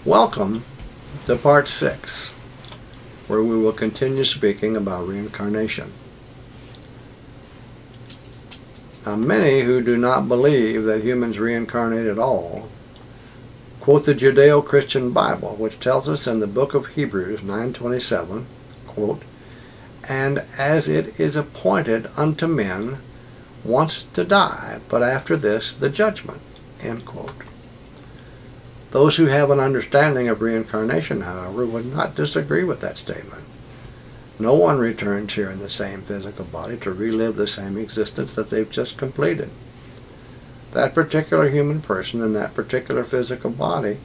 Welcome to part 6, where we will continue speaking about reincarnation. Now, many who do not believe that humans reincarnate at all quote the Judeo-Christian Bible, which tells us in the book of Hebrews 9:27, quote, "And as it is appointed unto men once to die, but after this the judgment," end quote. Those who have an understanding of reincarnation, however, would not disagree with that statement. No one returns here in the same physical body to relive the same existence that they've just completed. That particular human person in that particular physical body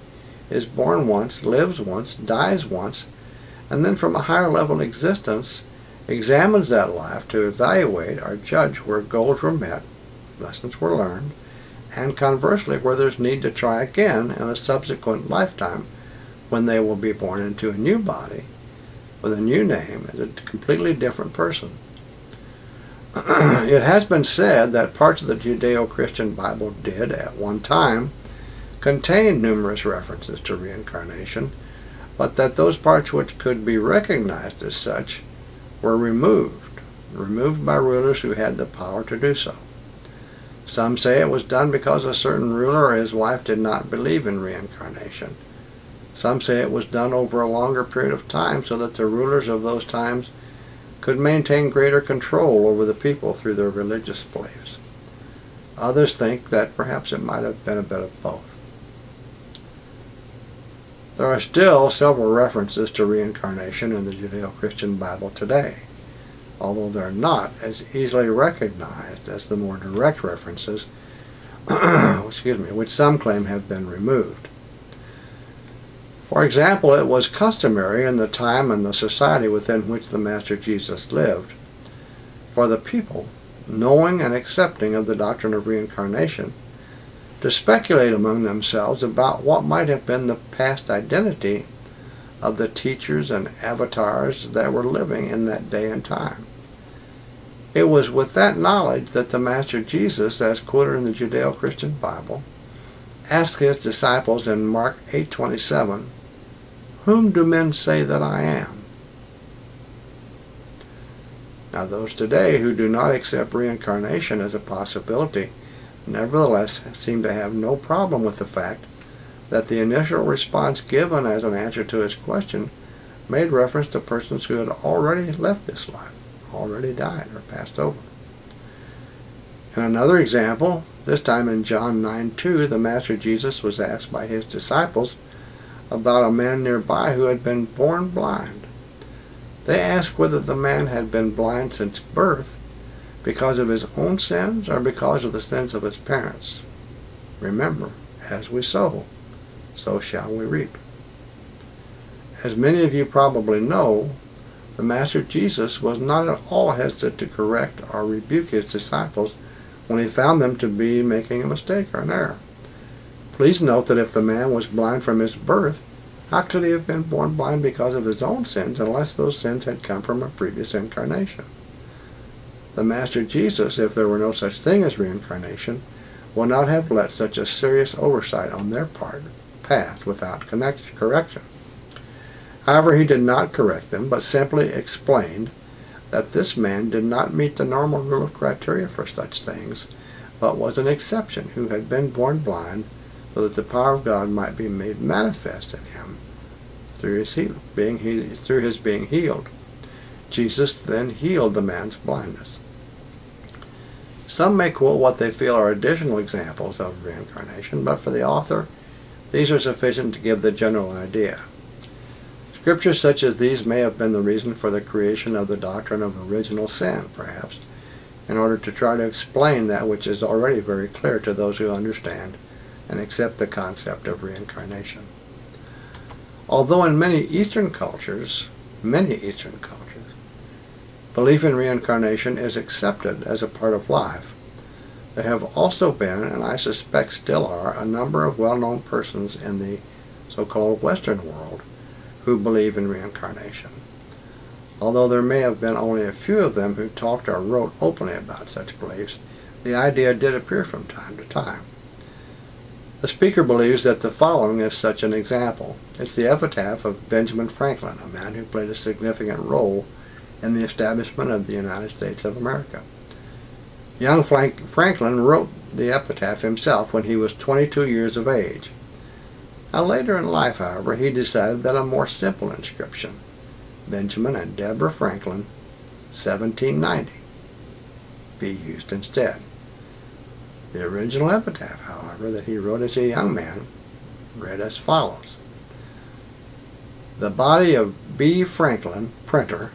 is born once, lives once, dies once, and then from a higher level existence examines that life to evaluate or judge where goals were met, lessons were learned, and conversely where there's need to try again in a subsequent lifetime when they will be born into a new body with a new name as a completely different person. It has been said that parts of the Judeo-Christian Bible did, at one time, contain numerous references to reincarnation, but that those parts which could be recognized as such were removed by rulers who had the power to do so. Some say it was done because a certain ruler or his wife did not believe in reincarnation. Some say it was done over a longer period of time so that the rulers of those times could maintain greater control over the people through their religious beliefs. Others think that perhaps it might have been a bit of both. There are still several references to reincarnation in the Judeo-Christian Bible today, although they're not as easily recognized as the more direct references which some claim have been removed. For example, it was customary in the time and the society within which the Master Jesus lived for the people, knowing and accepting of the doctrine of reincarnation, to speculate among themselves about what might have been the past identity of the teachers and avatars that were living in that day and time. It was with that knowledge that the Master Jesus, as quoted in the Judeo-Christian Bible, asked his disciples in Mark 8:27, "Whom do men say that I am?" Now, those today who do not accept reincarnation as a possibility nevertheless seem to have no problem with the fact that the initial response given as an answer to his question made reference to persons who had already left this life, already died or passed over. In another example, this time in John 9:2, the Master Jesus was asked by his disciples about a man nearby who had been born blind. They asked whether the man had been blind since birth because of his own sins or because of the sins of his parents. Remember, as we sow, so shall we reap. As many of you probably know, the Master Jesus was not at all hesitant to correct or rebuke his disciples when he found them to be making a mistake or an error. Please note that if the man was blind from his birth, how could he have been born blind because of his own sins unless those sins had come from a previous incarnation? The Master Jesus, if there were no such thing as reincarnation, would not have let such a serious oversight on their part pass without correction. However, he did not correct them, but simply explained that this man did not meet the normal rule of criteria for such things, but was an exception who had been born blind so that the power of God might be made manifest in him through his being healed. Jesus then healed the man's blindness. Some may quote what they feel are additional examples of reincarnation, but for the author, these are sufficient to give the general idea. Scriptures such as these may have been the reason for the creation of the doctrine of original sin, perhaps, in order to try to explain that which is already very clear to those who understand and accept the concept of reincarnation. Although in many Eastern cultures, belief in reincarnation is accepted as a part of life, there have also been, and I suspect still are, a number of well-known persons in the so-called Western world who believe in reincarnation. Although there may have been only a few of them who talked or wrote openly about such beliefs, the idea did appear from time to time. The speaker believes that the following is such an example. It's the epitaph of Benjamin Franklin, a man who played a significant role in the establishment of the United States of America. Young Franklin wrote the epitaph himself when he was 22 years of age. Now, later in life, however, he decided that a more simple inscription, Benjamin and Deborah Franklin, 1790, be used instead. The original epitaph, however, that he wrote as a young man, read as follows: "The body of B. Franklin, printer,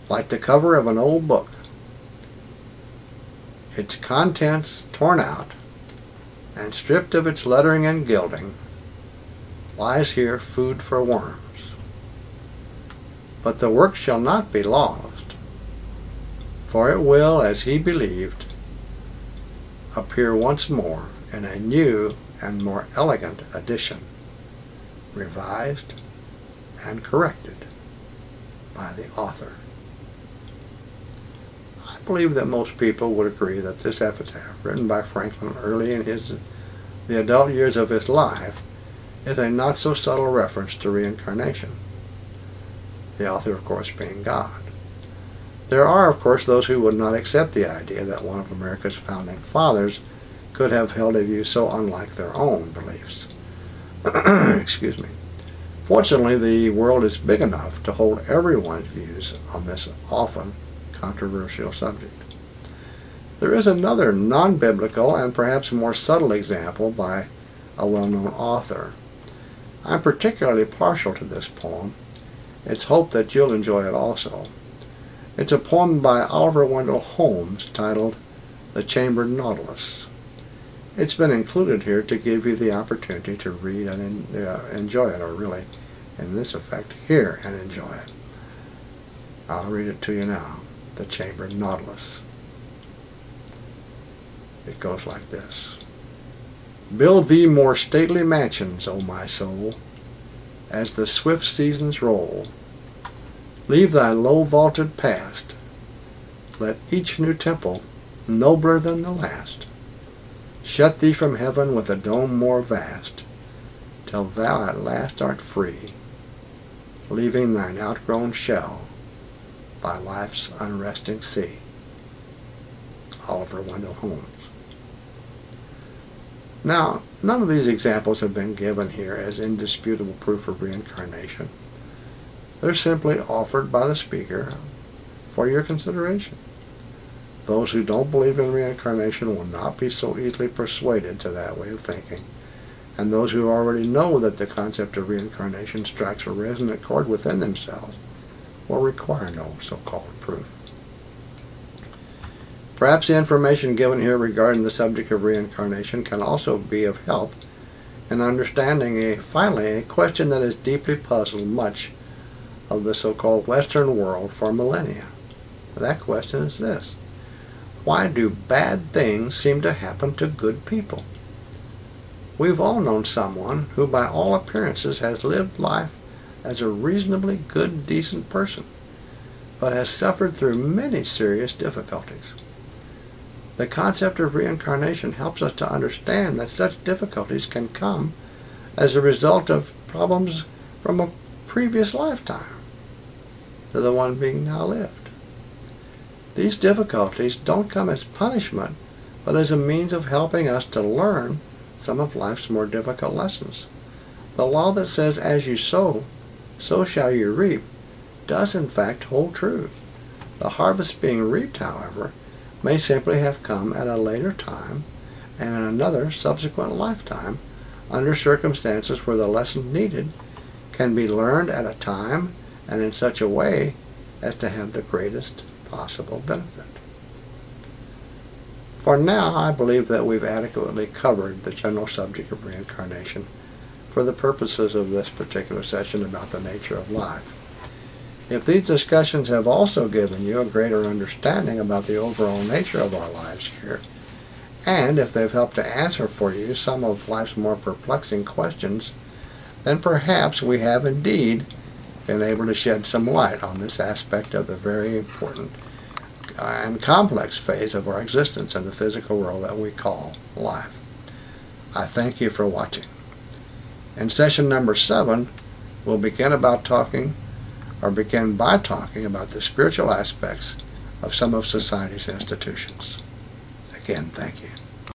like the cover of an old book, its contents torn out and stripped of its lettering and gilding, lies here food for worms. But the work shall not be lost, for it will, as he believed, appear once more in a new and more elegant edition, revised and corrected by the author." I believe that most people would agree that this epitaph, written by Franklin early in the adult years of his life, is a not-so-subtle reference to reincarnation, the author, of course, being God. There are, of course, those who would not accept the idea that one of America's founding fathers could have held a view so unlike their own beliefs. Excuse me. Fortunately, the world is big enough to hold everyone's views on this often controversial subject. There is another non-biblical and perhaps more subtle example by a well-known author. I'm particularly partial to this poem. It's hoped that you'll enjoy it also. It's a poem by Oliver Wendell Holmes titled "The Chambered Nautilus." It's been included here to give you the opportunity to read and enjoy it, or really, in this effect, hear and enjoy it. I'll read it to you now. "The Chambered Nautilus." It goes like this: "Build thee more stately mansions, O my soul, as the swift seasons roll. Leave thy low-vaulted past. Let each new temple, nobler than the last, shut thee from heaven with a dome more vast, till thou at last art free, leaving thine outgrown shell by life's unresting sea." Oliver Wendell Holmes. Now, none of these examples have been given here as indisputable proof of reincarnation. They're simply offered by the speaker for your consideration. Those who don't believe in reincarnation will not be so easily persuaded to that way of thinking, and those who already know that the concept of reincarnation strikes a resonant chord within themselves will require no so-called proof. Perhaps the information given here regarding the subject of reincarnation can also be of help in understanding finally a question that has deeply puzzled much of the so-called Western world for millennia. That question is this: why do bad things seem to happen to good people? We've all known someone who by all appearances has lived life as a reasonably good, decent person, but has suffered through many serious difficulties. The concept of reincarnation helps us to understand that such difficulties can come as a result of problems from a previous lifetime to the one being now lived. These difficulties don't come as punishment, but as a means of helping us to learn some of life's more difficult lessons. The law that says, "As you sow, so shall you reap," does in fact hold true. The harvest being reaped, however, may simply have come at a later time and in another subsequent lifetime under circumstances where the lesson needed can be learned at a time and in such a way as to have the greatest possible benefit. For now, I believe that we've adequately covered the general subject of reincarnation for the purposes of this particular session about the nature of life. If these discussions have also given you a greater understanding about the overall nature of our lives here, and if they've helped to answer for you some of life's more perplexing questions, then perhaps we have indeed been able to shed some light on this aspect of the very important and complex phase of our existence in the physical world that we call life. I thank you for watching. In session number 7, we'll begin by talking about the spiritual aspects of some of society's institutions. Again, thank you.